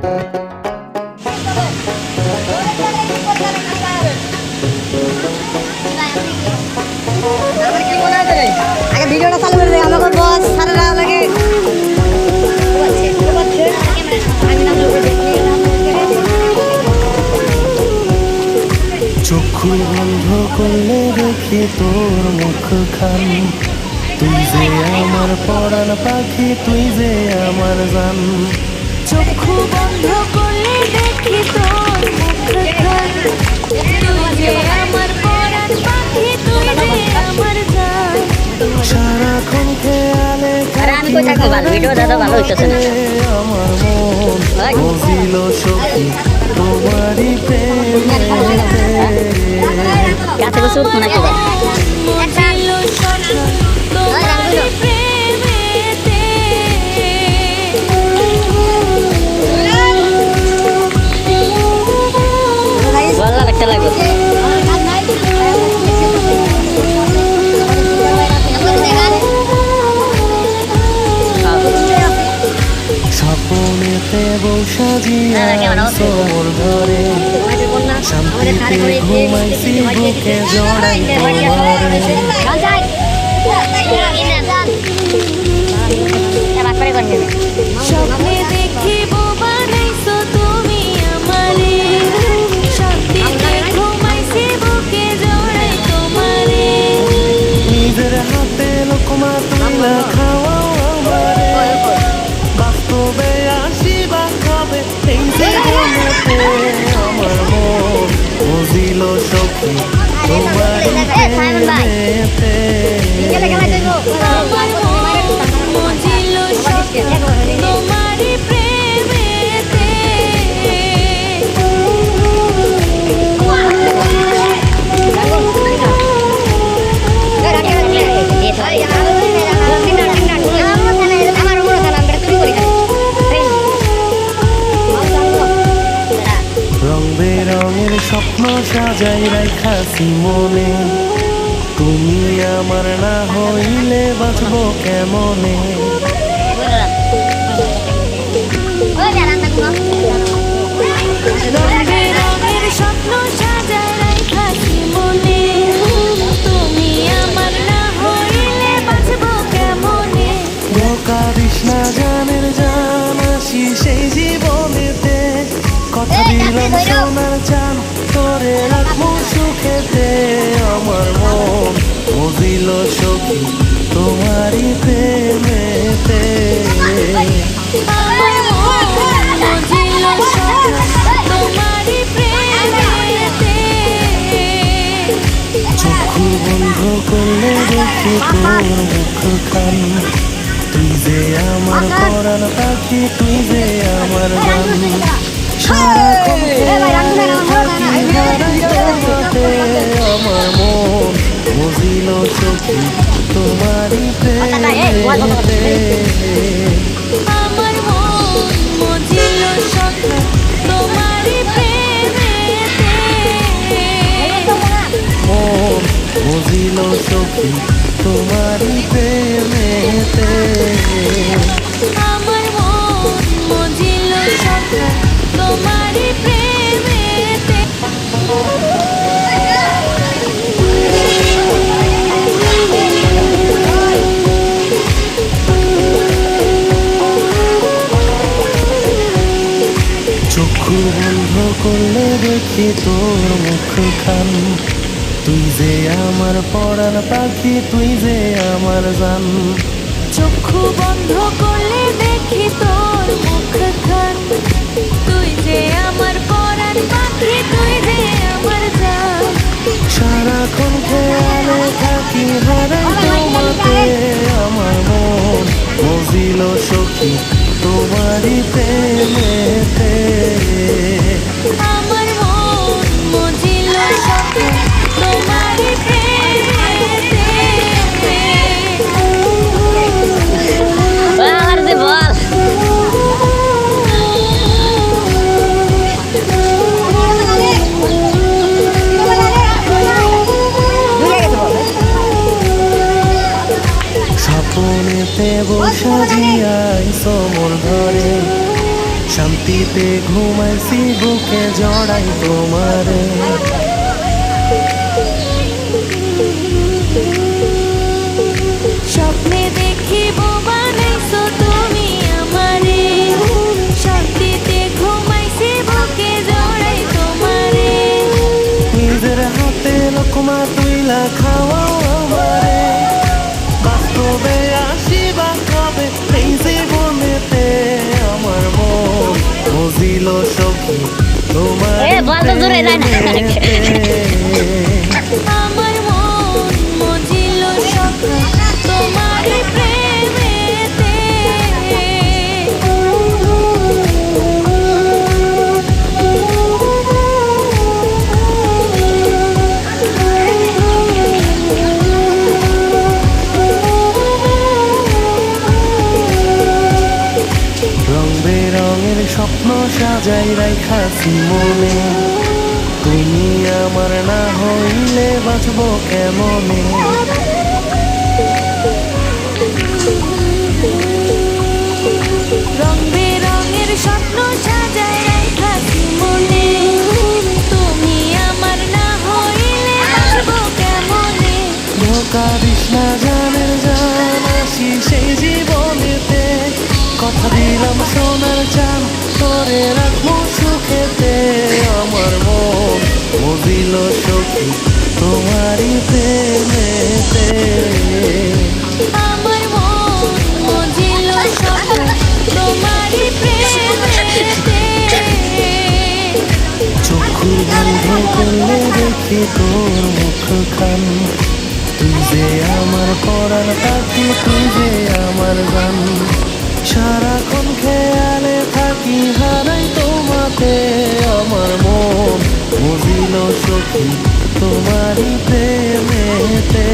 আগে ভিডিওটা চালু করে দে আমাকে বস সারারা লাগে চক্ষু বন্ধ করলে দেখি তোর মুখখান, তুই যে আমার পরাণ পাখি, তুই যে আমার জান। চক্ষু বন্ধ করলে দেখি তোর মুখখান, তুই যে আমার পরাণ পাখি, তুই যে আমার জান। সারাক্ষণ খেয়ালে আমি কই থাকবো ভালো ভিডিও দাদা ভালো হইতেছে না আমার মন বুঝিল সখী তোমারই প্রেমেতে। কাছে বসে উঠবো নাকি ভাই বুঝিল সখী তোমারই প্রেমেতে। বললা একটা লাগবে স্বপ্নেতে বউ সাজিয়া মোর ঘরে, শান্তিতে ঘুমাইছি বুকে জড়াই তোমারে। স্বপ্নে দেখিব বানাইছো তুমি আমারে, শান্তিতে ঘুমাইছি বুকে জড়াই তোমারে। নিজের হাতে লোকমা তুইলা খাওয়াও আমারে, বাস্তবে আসিবা খাবে এই জীবনেতে। আমার মন বুঝিল সখী তোমারই প্রেমেতে। আমার মন বুঝিল সখী তোমারই প্রেমেতে। রং বেরঙের স্বপ্ন সাজাই রাখাছি মনে, তুমি আমার না হইলে বাঁচবো কেমনে। রঙের স্বপ্ন সাজায় রাখাছি মনে, তুমি আমার না হইলে বাঁচবো কেমনে। ধোকা দিস না জানের জান, আসি সেই জীবনেতে। কথা দিলাম সোনার চান, তোরে রাখবো সুখেতে। আমার মন বুঝিল সখী তোমারই প্রেমেতে। আমার মন বুঝিল সখী তোমারই প্রেমেতে। চক্ষু বন্ধ করলে দেখি তোর মুখখান, তুই যে আমার পরাণ পাখি, তুই যে আমার জান। সারাক্ষণ খেয়ালে থাকি হারাই তোমাতে। আমার মন বুঝিল সখী তোমারই প্রেমেতে। আমার মন বুঝিল সখী তোমারই প্রেমেতে। মন বুঝিল সখী তোমারই প্রেমেতে। আমার মন বুঝিল সখী তোমারই প্রেমেতে। চক্ষু বন্ধ করলে দেখি তোর মুখখান, তুই যে আমার পরাণ পাখি, তুই যে আমার জান। চক্ষু বন্ধ করলে দেখি তোর মুখখান, তুই যে আমার পরাণ পাখি, তুই যে আমার জান। সারাক্ষণ খেয়ালে থাকি হারাই তোমাতে। আমার মন বুঝিল সখী তোমারই প্রেমেতে। আমার মন বুঝিল সখী তোমারই প্রেমেতে। আর দে বল স্বপ্নেতে বউ সাজিয়াই মোর ঘরে, শান্তি শান্তিতে ঘুমাইছি বুকে জড়াই তোমারে। স্বপ্নে দেখিব বানাইছো তুমি আমারে, শান্তিতে ঘুমাইছি বুকে জড়াই তোমারে। নিজের হাতে লোকমা তুইলা খাওয়াও আমারে, বাস্তবে আসিবা কবে এই জীবনেতে। আমার মন বুঝিল সখী তোমার এ বল তো জোরে যায় না। আমার মন মজিল সখা তোমার প্রেমেতে। রং বেরঙের স্বপ্ন সাজাই রাইখাছি মনে, তুমি আমার না হইলে বাঁচবো কেমনে। রং বেরঙের স্বপ্ন সাজায় রাইখাছি মনে, তুমি আমার না হইলে বাঁচবো কেমনে। ধোকা দিস না জানের জান, আসি সেই জীবনেতে। কথা দিলাম সোনার চান তোরে রাখবো সুখেতে। আমার মন বুঝিল সখী তোমারই প্রেমেতে। আমার মন মজিল সখা তোমারই প্রেমেতে। চক্ষু বন্ধ করলে দেখি তোর মুখখান, তুই যে আমার পরাণ পাখি, তুই যে আমার গান। সারাক্ষণ খেয়ালে থাকি হারাই তোমাতে। আমার মন বুঝিল সখী তোমারই প্রেমেতে।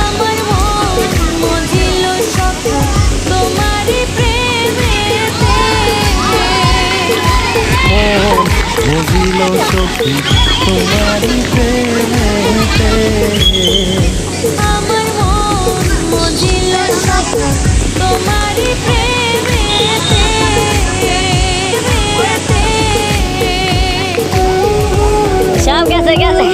আমার মন মজিল সখা তোমারই প্রেমেতে। মন বুঝিল সখী তোমারই প্রেমেতে। আমার মন মজিল সখা তোমারই প্রেমেতে। সব গেছে গেছে।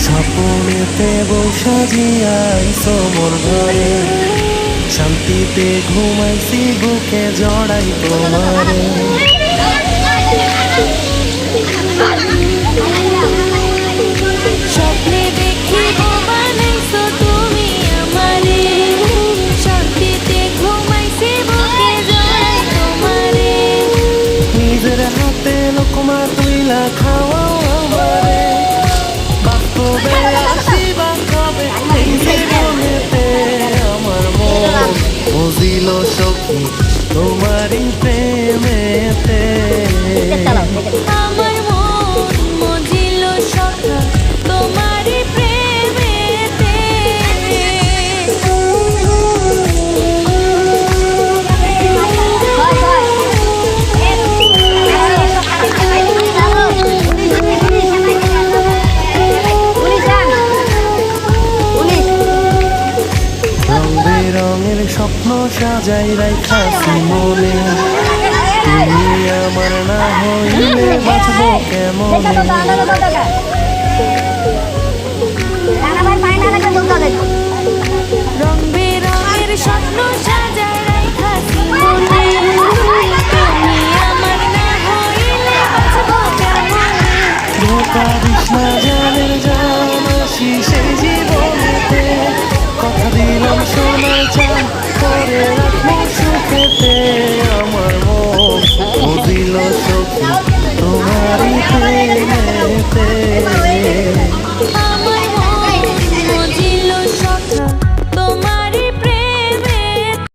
স্বপ্নেতে বসা জিয়াইছো মোর ঘরে, শান্তিতে ঘুমাইছি বুকে জড়াই তোমারে। স্বপ্নে দেখিব বানাইছো তুমি আমারে, শান্তিতে ঘুমাইছি বুকে জড়াই তোমারে। নিজের হাতে লোকমা তুইলা খাওয়াও আমারে, বাস্তবে আসিবা কবে এই জীবনেতে। আমার মন বুঝিল সখী তোমারই প্রেমেতে। আমার মন মজিল সখা তোমারই প্রেমেতে। রং বেরঙের স্বপ্ন সাজাই রাইখাছি মনে, তুমি আমার না হইলে বাঁচবো কেমনে। রং বেরঙের স্বপ্ন সাজায় রাইখাছি মনে, তুমি আমার না হইলে বাঁচবো কেমনে। ধোকা দিস না জানের জান, আসি সেই জীবনেতে। কথা দিলাম সোনার চান তোরে রাখবো সুখেতে। আমার মন বুঝিল সখী তোমারই প্রেমেতে।